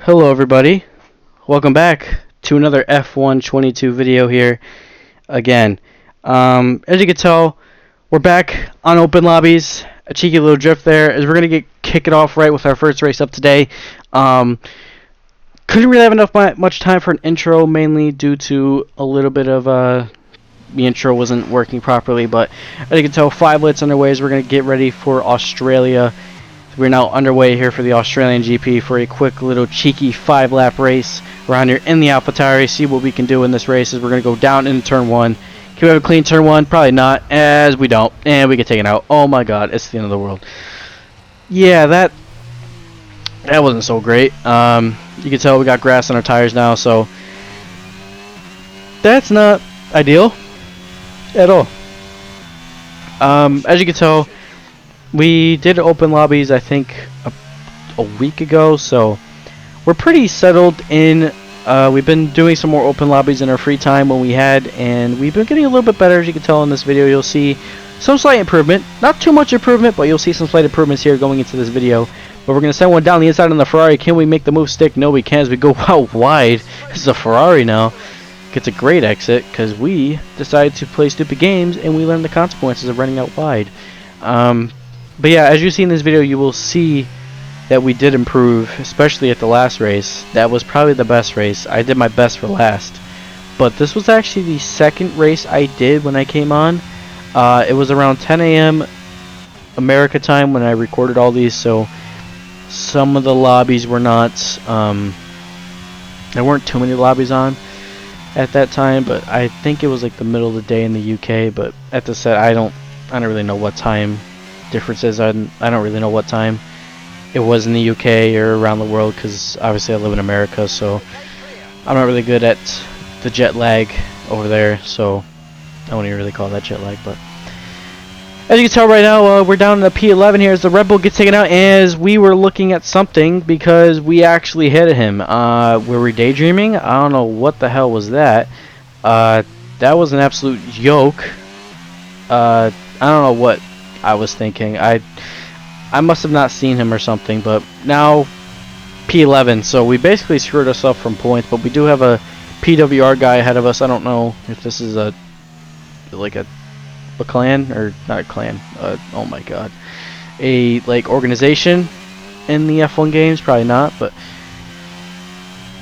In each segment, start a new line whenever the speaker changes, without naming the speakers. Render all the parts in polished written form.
Hello everybody, welcome back to another F122 video here again. As you can tell, we're back on open lobbies. A cheeky little drift there as we're going to kick it off right with our first race up today. Couldn't really have much time for an intro, mainly due to a little bit of the intro wasn't working properly, but as you can tell, 5 laps underway as we're going to get ready for Australia. We're now underway here for the Australian GP for a quick little cheeky 5-lap race around here in the AlphaTauri. See what we can do in this race as we're going to go down into turn 1. Can we have a clean turn 1? Probably not, as we don't. And we get taken out. Oh my god, it's the end of the world. Yeah, that wasn't so great. You can tell we got grass on our tires now, so that's not ideal at all. As you can tell, we did open lobbies, I think, a week ago, so we're pretty settled in. We've been doing some more open lobbies in our free time when we had, and we've been getting a little bit better. As you can tell in this video, you'll see some slight improvement. Not too much improvement, but you'll see some slight improvements here going into this video. But we're going to send one down the inside on the Ferrari. Can we make the move stick? No, we can't, as we go out wide. This is a Ferrari now. Gets a great exit, because we decided to play stupid games, and we learned the consequences of running out wide. But yeah, as you see in this video, you will see that we did improve, especially at the last race. That was probably the best race. I did my best for last. But this was actually the second race I did when I came on. It was around 10 a.m. America time when I recorded all these, so some of the lobbies were not, there weren't too many lobbies on at that time, but I think it was like the middle of the day in the UK. But at the set, I don't really know what time differences. I don't really know what time it was in the UK or around the world, because obviously I live in America, so I'm not really good at the jet lag over there, so I wouldn't even really call that jet lag. But as you can tell right now, we're down in the P11 here as the Red Bull gets taken out, as we were looking at something because we actually hit him. Were we daydreaming? I don't know what the hell was that. That was an absolute yoke. I don't know what I was thinking. I must have not seen him or something, but now P11, so we basically screwed ourselves from points, but we do have a PWR guy ahead of us. I don't know if this is a clan, or not a clan, oh my god, a organization in the F1 games. Probably not, but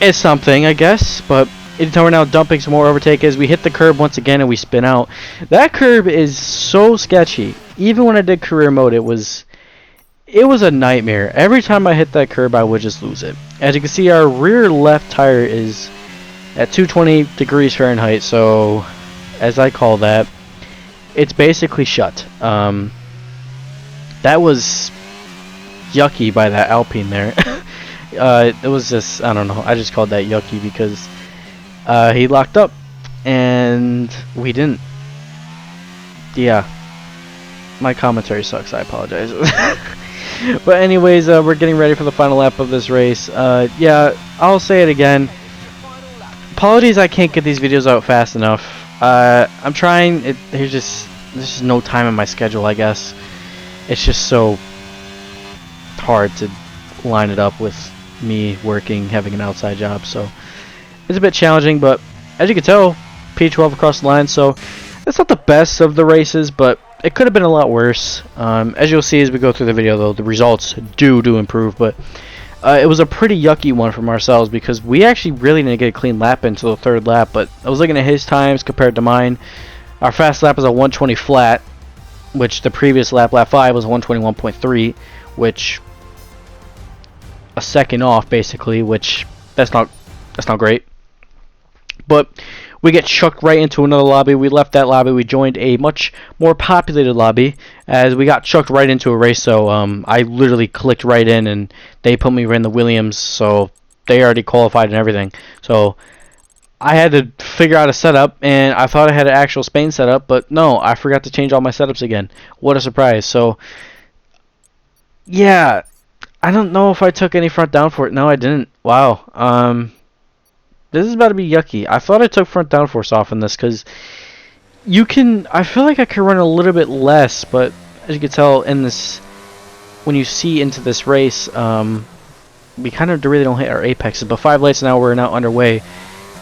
it's something, I guess. But we're now dumping some more overtake as we hit the curb once again and we spin out. That curb is so sketchy. Even when I did career mode, it was a nightmare. Every time I hit that curb, I would just lose it. As you can see, our rear left tire is at 220 degrees Fahrenheit, so as I call that, it's basically shut. That was yucky by that Alpine there. It was just, I don't know, I just called that yucky because he locked up and we didn't. Yeah, my commentary sucks, I apologize. But anyways, we're getting ready for the final lap of this race. Yeah, I'll say it again. Apologies, I can't get these videos out fast enough. I'm trying. There's just no time in my schedule, I guess. It's just so hard to line it up with me working, having an outside job, so it's a bit challenging. But as you can tell, P12 across the line, so it's not the best of the races, but it could have been a lot worse. As you'll see as we go through the video, though, the results do improve, but it was a pretty yucky one from ourselves because we actually really didn't get a clean lap until the third lap. But I was looking at his times compared to mine. Our fast lap was a 120 flat, which the previous lap 5, was 121.3, which a second off basically, which that's not great. But we get chucked right into another lobby. We left that lobby. We joined a much more populated lobby as we got chucked right into a race. So I literally clicked right in, and they put me right in the Williams. So they already qualified and everything. So I had to figure out a setup, and I thought I had an actual Spain setup, but no, I forgot to change all my setups again. What a surprise. So yeah, I don't know if I took any front down for it. No, I didn't. Wow. This is about to be yucky. I thought I took front downforce off in this because I feel like I could run a little bit less, but as you can tell in this, when you see into this race, we kind of really don't hit our apexes. But 5 laps now, we're now underway.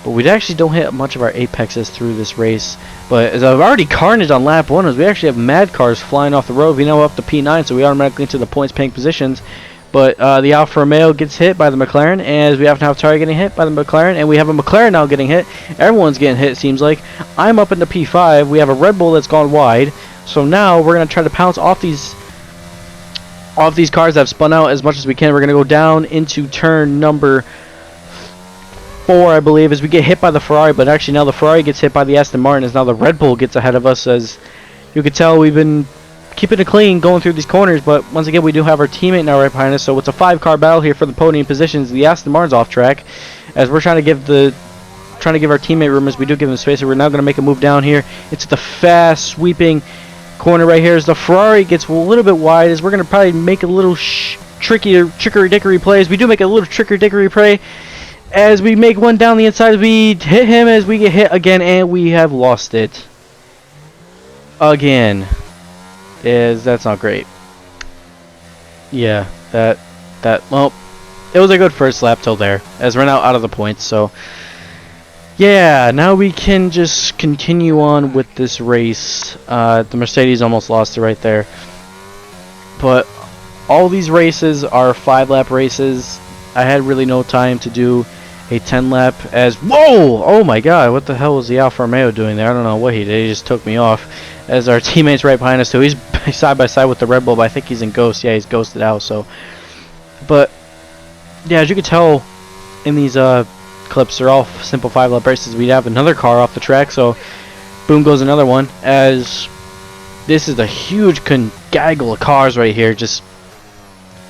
But we actually don't hit much of our apexes through this race. But as I've already carnaged on lap 1, is we actually have mad cars flying off the road. We now up to P9, so we automatically into the points paying positions. But the Alfa Romeo gets hit by the McLaren, as we have an AlphaTauri getting hit by the McLaren, and we have a McLaren now getting hit. Everyone's getting hit, it seems like. I'm up into P5. We have a Red Bull that's gone wide. So now we're going to try to pounce off these cars that have spun out as much as we can. We're going to go down into turn number 4, I believe, as we get hit by the Ferrari. But actually now the Ferrari gets hit by the Aston Martin, as now the Red Bull gets ahead of us. As you can tell, we've been keeping it clean going through these corners, but once again we do have our teammate now right behind us, so it's a 5-car battle here for the podium positions. The Aston Martin's off track, as we're trying to give our teammate room, as we do give him space. So we're now going to make a move down here. It's the fast sweeping corner right here, as the Ferrari gets a little bit wide, as we're going to probably make a little trickery dickery play. As we do make a little trickery dickery play, as we make one down the inside, we hit him, as we get hit again, and we have lost it again. That's not great. Yeah, well, it was a good first lap till there, as we're now out of the points. So yeah, now we can just continue on with this race. The Mercedes almost lost it right there, but all these races are 5-lap races. I had really no time to do a 10-lap, as whoa, oh my god, what the hell was the Alfa Romeo doing there? I don't know what he did. He just took me off, as our teammate's right behind us too. He's side by side with the Red Bull, but I think he's in Ghost. Yeah, he's ghosted out. So, but yeah, as you can tell in these clips, they're all simple 5-lap races. We have another car off the track, so boom goes another one, as this is a huge gaggle of cars right here, just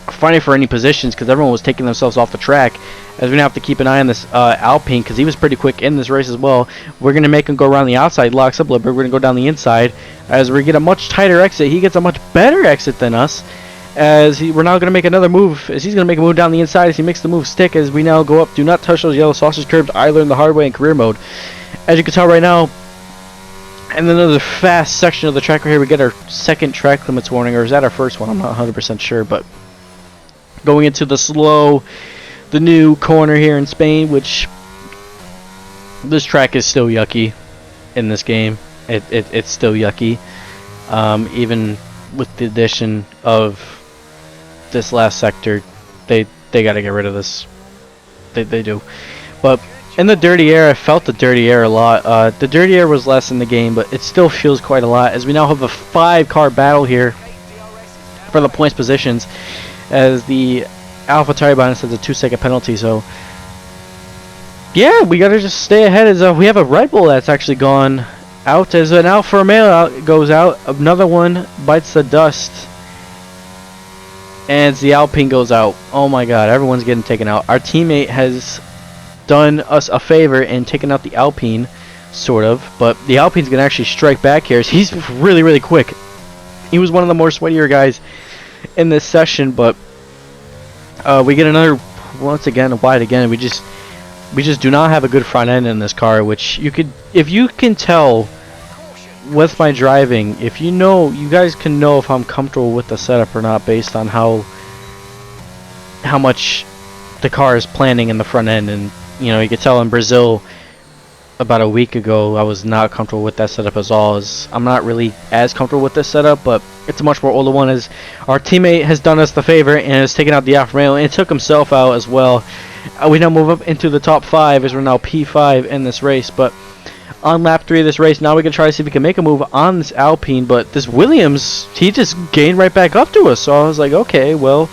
fighting for any positions, because everyone was taking themselves off the track. As we're going to have to keep an eye on this Alpine, because he was pretty quick in this race as well. We're going to make him go around the outside, locks up a little bit. We're going to go down the inside, as we get a much tighter exit. He gets a much better exit than us, as we're now going to make another move, as he's going to make a move down the inside, as he makes the move stick, as we now go up. Do not touch those yellow sausage curbs. I learned the hard way in career mode. As you can tell right now, and then another fast section of the track right here, we get our second track limits warning, or is that our first one? I'm not 100% sure, but going into the new corner here in Spain, which this track is still yucky in this game. It's still yucky, even with the addition of this last sector. They got to get rid of this. They do. But in the dirty air, I felt the dirty air a lot. The dirty air was less in the game, but it still feels quite a lot, as we now have a 5-car battle here for the points positions, as the AlphaTauri behind us has a 2-second penalty. So yeah, we gotta just stay ahead, as we have a Red Bull that's actually gone out, as an Alfa Romeo goes out, another one bites the dust, and the Alpine goes out. Oh my god, everyone's getting taken out. Our teammate has done us a favor and taken out the Alpine, sort of, but the Alpine's gonna actually strike back here, as he's really quick. He was one of the more sweatier guys in this session, but we get another, once again, wide again. We just do not have a good front end in this car, which if you can tell with my driving, if you guys can know if I'm comfortable with the setup or not, based on how much the car is planning in the front end. And you can tell in Brazil about a week ago, I was not comfortable with that setup at all. As I'm not really as comfortable with this setup, but it's a much more older one, as our teammate has done us the favor and has taken out the Alfa Romeo and took himself out as well. We now move up into the top 5, as we're now P5 in this race. But on lap 3 of this race, now we can try to see if we can make a move on this Alpine, but this Williams, he just gained right back up to us. So I was like, okay, well,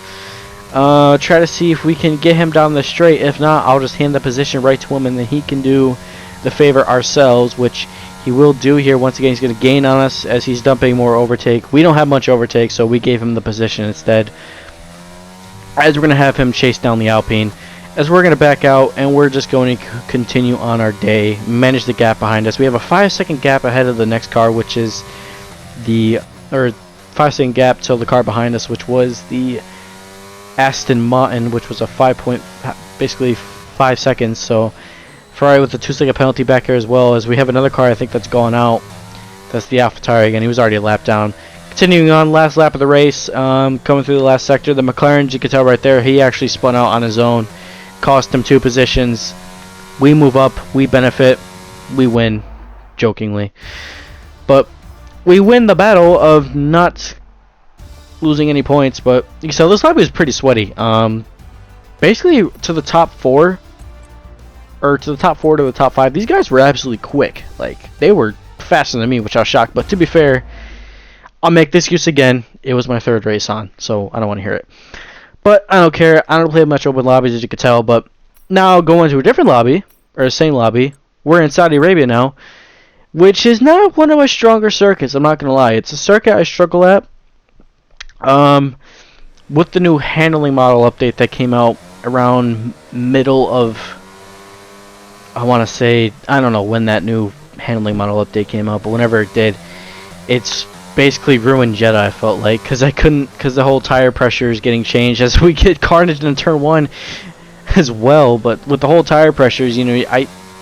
try to see if we can get him down the straight. If not, I'll just hand the position right to him, and then he can do the favor ourselves, which he will do here. Once again, he's going to gain on us, as he's dumping more overtake. We don't have much overtake, so we gave him the position instead, as we're going to have him chase down the Alpine, as we're going to back out, and we're just going to continue on our day, manage the gap behind us. We have a 5-second gap ahead of the next car, which is 5-second gap till the car behind us, which was the Aston Martin, which was basically 5 seconds. So Ferrari with the 2-second penalty back here, as well as we have another car I think that's gone out. That's the AlphaTauri again. He was already a lap down. Continuing on, last lap of the race, coming through the last sector, the McLaren, you can tell right there, he actually spun out on his own, cost him 2 positions. We move up, we benefit, we win, jokingly. But we win the battle of not losing any points, but you can tell this lobby was pretty sweaty. Basically, to the top 4, or to the top 4 to the top 5, these guys were absolutely quick. Like, they were faster than me, which I was shocked, but to be fair, I'll make this excuse again. It was my 3rd race on, so I don't want to hear it. But I don't care. I don't play much open lobbies, as you can tell. But now going to a different lobby, or the same lobby. We're in Saudi Arabia now, which is not one of my stronger circuits. I'm not going to lie. It's a circuit I struggle at. With the new handling model update that came out around middle of, I want to say, I don't know when that new handling model update came out, but whenever it did, it's basically ruined Jeddah, I felt like, because the whole tire pressure is getting changed as we get carnage in turn 1 as well. But with the whole tire pressures, you know,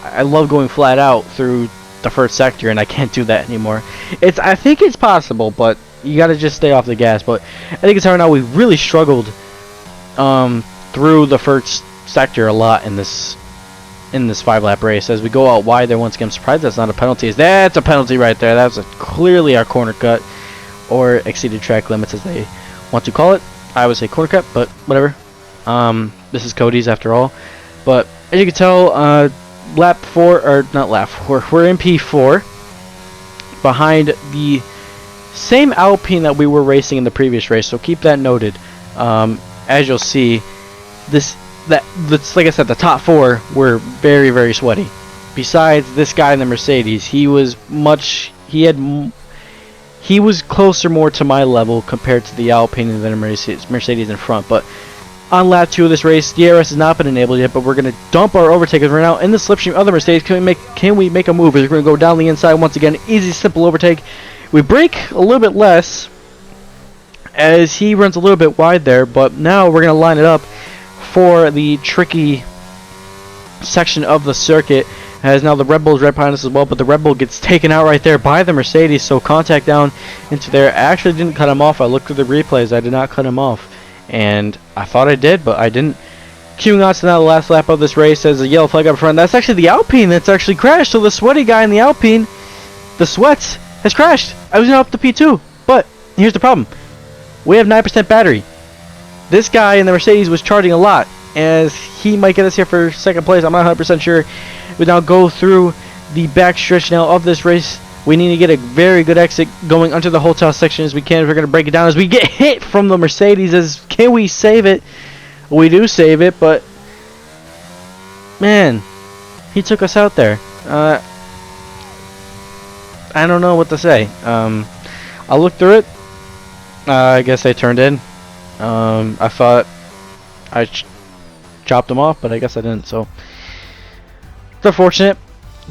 I love going flat out through the first sector, and I can't do that anymore. I think it's possible, but you got to just stay off the gas. But I think it's hard now. We really struggled through the first sector a lot in this 5-lap race. As we go out wide there once again, I'm surprised that's not a penalty. That's a penalty right there. That's clearly our corner cut, or exceeded track limits as they want to call it. I would say corner cut, but whatever. This is Cody's after all. But as you can tell, lap 4, or not lap 4, we're in P4 behind the same Alpine that we were racing in the previous race, so keep that noted. As you'll see, that's like I said, the top 4 were very, very sweaty. Besides this guy in the Mercedes, he was closer more to my level compared to the Alpine than the Mercedes in front. But on lap 2 of this race, DRS has not been enabled yet, but we're going to dump our overtake as we're now in the slipstream of the Mercedes. Can we make a move? We're going to go down the inside once again. Easy, simple overtake. We brake a little bit less as he runs a little bit wide there, but now we're going to line it up for the tricky section of the circuit, as now the Red Bull is right behind us as well, but the Red Bull gets taken out right there by the Mercedes, so contact down into there. I actually didn't cut him off. I looked through the replays. I did not cut him off, and I thought I did, but I didn't. Queuing on to now the last lap of this race, as a yellow flag up front. That's actually the Alpine that's actually crashed, so the sweaty guy in the Alpine, the sweats, has crashed. I was up to P2, but here's the problem. We have 9% battery. This guy in the Mercedes was charging a lot, as he might get us here for 2nd place. I'm not 100% sure. We now go through the back stretch now of this race. We need to get a very good exit going under the hotel section as we can. We're going to break it down as we get hit from the Mercedes. Can we save it? We do save it, but man, he took us out there. I don't know what to say. I'll look through it. I guess I turned in. I thought I chopped him off, but I guess I didn't, so it's unfortunate.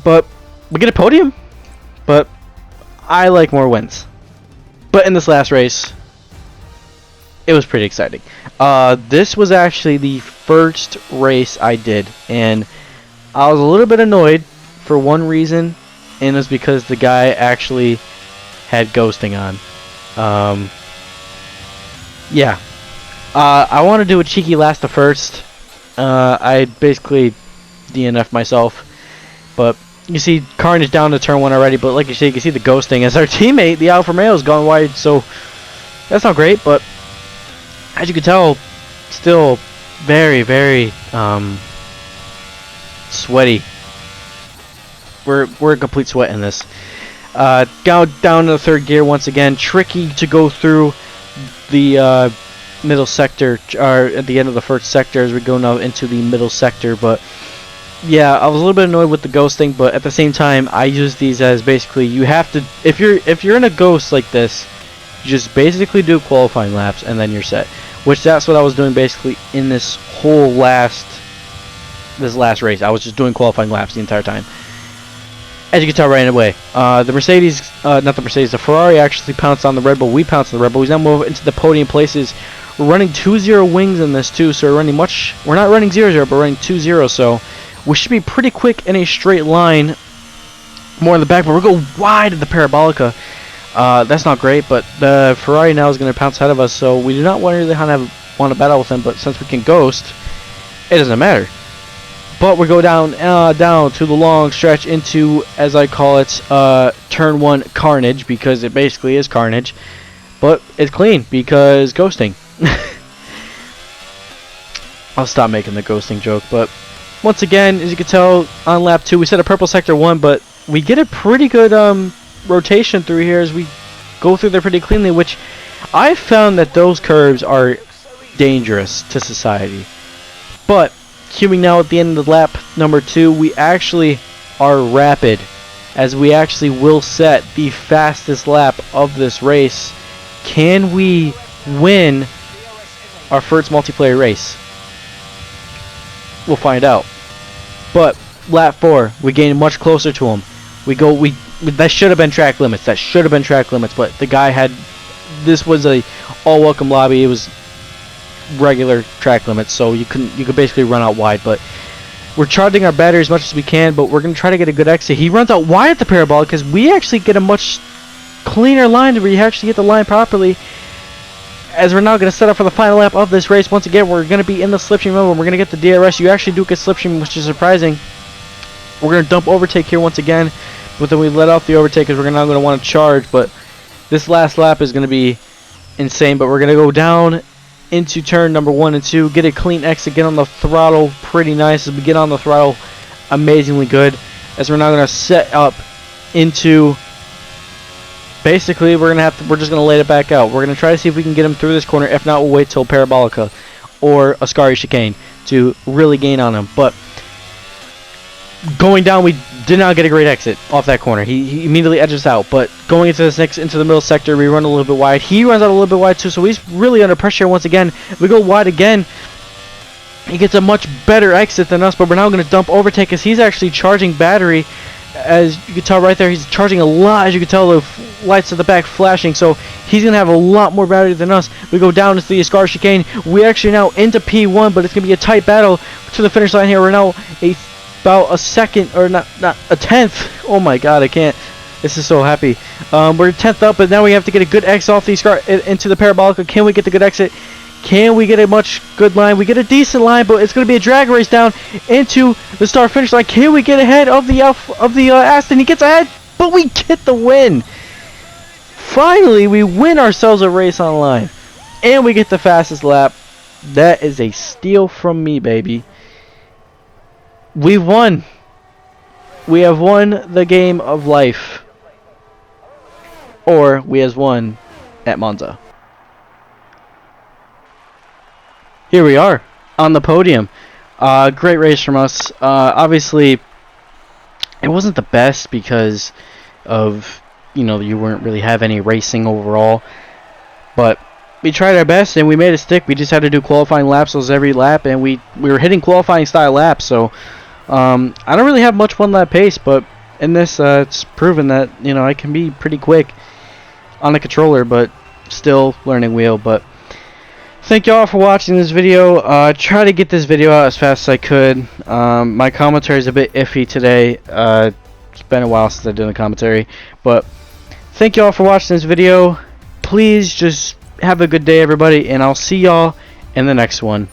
But we get a podium, but I like more wins. But in this last race, it was pretty exciting. This was actually the first race I did, and I was a little bit annoyed for one reason, and it was because the guy actually had ghosting on. Yeah. I want to do a cheeky last to first. I basically DNF'd myself, but you see carnage down to turn 1 already. But like you see the ghosting as our teammate, the Alfa Romeo, has gone wide. So that's not great, but as you can tell, still very, very sweaty. We're a complete sweat in this. Down to the 3rd gear once again. Tricky to go through the middle sector, or at the end of the first sector as we go now into the middle sector. But yeah, I was a little bit annoyed with the ghosting, but at the same time, I use these as basically you have to, if you're in a ghost like this, you just basically do qualifying laps and then you're set. Which that's what I was doing basically in this whole last race. I was just doing qualifying laps the entire time. As you can tell right away, the Mercedes, the Ferrari actually pounced on the Red Bull. We pounced on the Red Bull. He's now moving into the podium places. We're running 2-0 wings in this too, so we're not running 0-0, but running 2-0, so we should be pretty quick in a straight line. More in the back, but we're going wide at the Parabolica. That's not great, but the Ferrari now is going to pounce ahead of us, so we do not want to battle with him, but since we can ghost, it doesn't matter. But we go down to the long stretch into, as I call it, turn 1 carnage, because it basically is carnage. But it's clean, because ghosting. I'll stop making the ghosting joke, but once again, as you can tell, on lap 2, we set a purple sector 1, but we get a pretty good rotation through here as we go through there pretty cleanly, which I found that those curves are dangerous to society. But queuing now at the end of the lap number 2, we actually are rapid, as we actually will set the fastest lap of this race. Can we win our first multiplayer race? We'll find out. But lap 4, we gain much closer to him. That should have been track limits. But the guy had, this was a all welcome lobby. It was regular track limits, so you could basically run out wide. But we're charging our battery as much as we can, but we're gonna try to get a good exit. He runs out wide at the parabolic because we actually get a much cleaner line where you actually get the line properly. As we're now going to set up for the final lap of this race. Once again, we're going to be in the slipstream mode. We're going to get the DRS. You actually do get slipstream, which is surprising. We're going to dump overtake here once again, but then we let off the overtake because we're now going to want to charge. But this last lap is going to be insane. But we're going to go down into turn number 1 and 2, get a clean exit, get on the throttle pretty nice. As we get on the throttle, amazingly good. As we're now going to set up into, basically, we're just gonna lay it back out. We're gonna try to see if we can get him through this corner. If not, we'll wait till Parabolica or Ascari chicane to really gain on him. But going down, we did not get a great exit off that corner. He immediately edges out. But going into the middle sector, we run a little bit wide. He runs out a little bit wide too, so he's really under pressure once again. We go wide again. He gets a much better exit than us, but we're now gonna dump overtake as he's actually charging battery. As you can tell right there, he's charging a lot. As you can tell, the lights at the back flashing, so he's going to have a lot more battery than us. We go down into the Ascari chicane. We actually now into P1, but it's going to be a tight battle to the finish line here. We're now about a second, or not a tenth. Oh my god, I can't. This is so happy. We're 10th up, but now we have to get a good exit off the Ascari into the Parabolica. Can we get the good exit? Can we get a much good line? We get a decent line, but it's going to be a drag race down into the start finish line. Can we get ahead of the Aston? He gets ahead, but we get the win. Finally, we win ourselves a race online, and we get the fastest lap. That is a steal from me, baby. We've won. We have won the game of life, or we has won at Monza. Here we are on the podium. Great race from us. Obviously, it wasn't the best because of, you weren't really have any racing overall. But we tried our best and we made it stick. We just had to do qualifying laps every lap, and we were hitting qualifying style laps. So I don't really have much one lap pace, but in this, it's proven that I can be pretty quick on the controller, but still learning wheel. But thank y'all for watching this video. Try to get this video out as fast as I could. My commentary is a bit iffy today. It's been a while since I've done the commentary. But thank y'all for watching this video. Please just have a good day, everybody, and I'll see y'all in the next one.